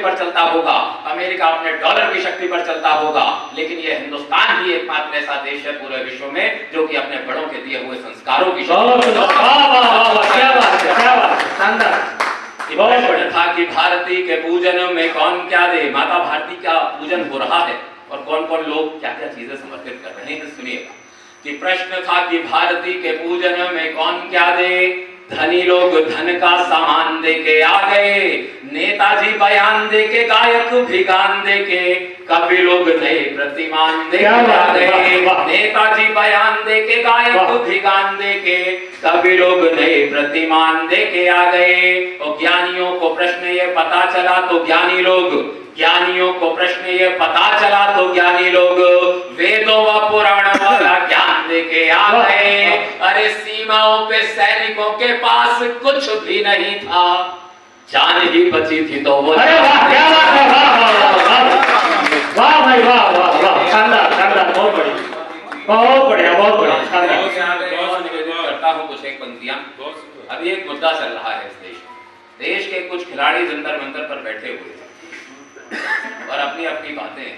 पर चलता होगा, अमेरिका अपने डॉलर की शक्ति पर चलता होगा, लेकिन ये हिंदुस्तान ही एकमात्र ऐसा देश है पूरे विश्व में जो कि अपने बड़ों के दिए हुए संस्कारों की प्रश्न था कि भारती के पूजन में कौन क्या दे, माता भारती का पूजन हो रहा है और कौन कौन लोग क्या क्या चीजें समर्पित कर रहे हैं, सुनिएगा। कि प्रश्न था कि भारती के पूजन में कौन क्या दे, धनी लोग धन का सामान दे के आ गए, नेताजी बयान दे के, गायक भी गान दे के, कवि लोग नए प्रतिमान दे के आ गए, नेताजी बयान दे के, गायक भी गान दे के, कवि लोग नए प्रतिमान दे के आ गए। और ज्ञानियों को प्रश्न ये पता चला तो ज्ञानियों को प्रश्न ये पता चला तो ज्ञानी लोग वेदों व पुराण वाला ज्ञान देके आ गए। अरे सीमाओं पे सैनिकों के पास कुछ भी नहीं था, जान ही बची थी तो वो। अरे वाह, क्या बात है, वाह भाई, वाह वाह वाह, शानदार शानदार, बहुत बढ़िया, बहुत बढ़िया, बहुत बढ़िया, शानदार। निवेदन करता हूँ कुछ एक पंक्तियां। अभी एक मुद्दा चल रहा है इस देश के कुछ खिलाड़ी जंतर मंतर पर बैठे हुए थे और अपनी अपनी बातें,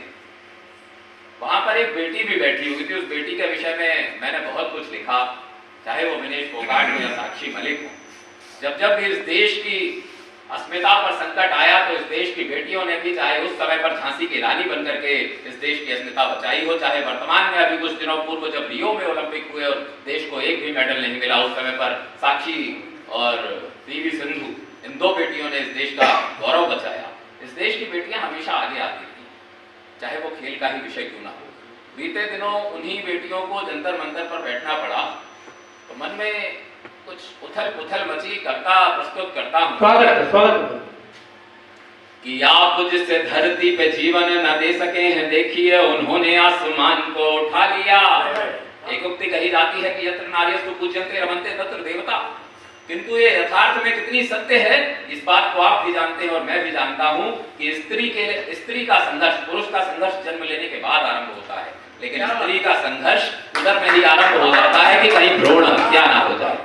वहां पर एक बेटी भी बैठी हुई थी। उस बेटी के विषय में मैंने बहुत कुछ लिखा, चाहे वो विनेश फोगाट हो या साक्षी मलिक हो। जब जब भी इस देश की अस्मिता पर संकट आया तो इस देश की बेटियों ने भी, चाहे उस समय पर झांसी की रानी बनकर के इस देश की अस्मिता बचाई हो, चाहे वर्तमान में अभी कुछ दिनों पूर्व जब रियो में ओलंपिक हुए और देश को एक भी मेडल नहीं मिला, उस समय पर साक्षी और पीवी सिंधु, इन दो बेटियों ने इस देश का गौरव बचाया। इस देश की बेटियां हमेशा आगे आती थी, चाहे वो खेल का ही विषय क्यों ना हो। बीते दिनों उन्हीं बेटियों को जंतर मंतर पर बैठना पड़ा तो मन में कुछ उथल पुथल मची। कविता प्रस्तुत करता हूं। स्वागत कि आप जिसे धरती पे जीवन न दे सके हैं, देखिए उन्होंने आसमान को उठा लिया। एक उक्ति कही जाती है कि यत्र नार्यस्तु पूज्यन्ते रमन्ते तत्र देवता, किंतु ये यथार्थ में कितनी सत्य है इस बात को आप भी जानते हैं और मैं भी जानता हूं कि स्त्री का संघर्ष, पुरुष का संघर्ष जन्म लेने के बाद आरंभ होता है, लेकिन स्त्री का संघर्ष उधर में ही आरंभ हो जाता है कि कहीं भ्रूण हत्या ना हो जाए।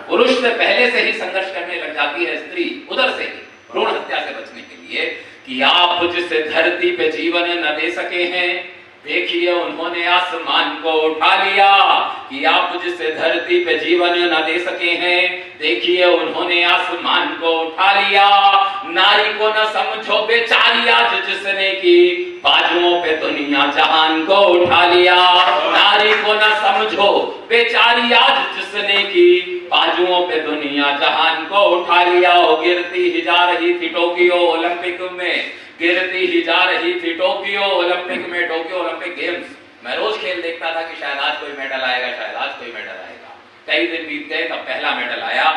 पुरुष से पहले से ही संघर्ष करने लग जाती है स्त्री, उधर से ही भ्रूण हत्या से बचने के लिए। कि आप जिसे धरती पे जीवन न दे सके हैं, देखिए उन्होंने आसमान को उठा लिया। कि आप जिसे धरती पे जीवन न दे सके हैं, देखिए उन्होंने आसमान को उठा लिया। नारी को न समझो बेचारी आज जिसने की, बाजुओं पे दुनिया जहान को उठा लिया। नारी को न समझो बेचारी आज जिसने की, बाजुओं पे दुनिया जहान को उठा लिया। गिरती ही जा रही थी टोक्यो ओलंपिक में, गिरती ही जा रही थी टोक्यो ओलंपिक में, टोक्यो ओलंपिक गेम्स। मैं रोज खेल देखता था कि शायद आज कोई मेडल आएगा, शायद आज कोई मेडल आएगा। कई दिन बीत गए तब पहला मेडल आया।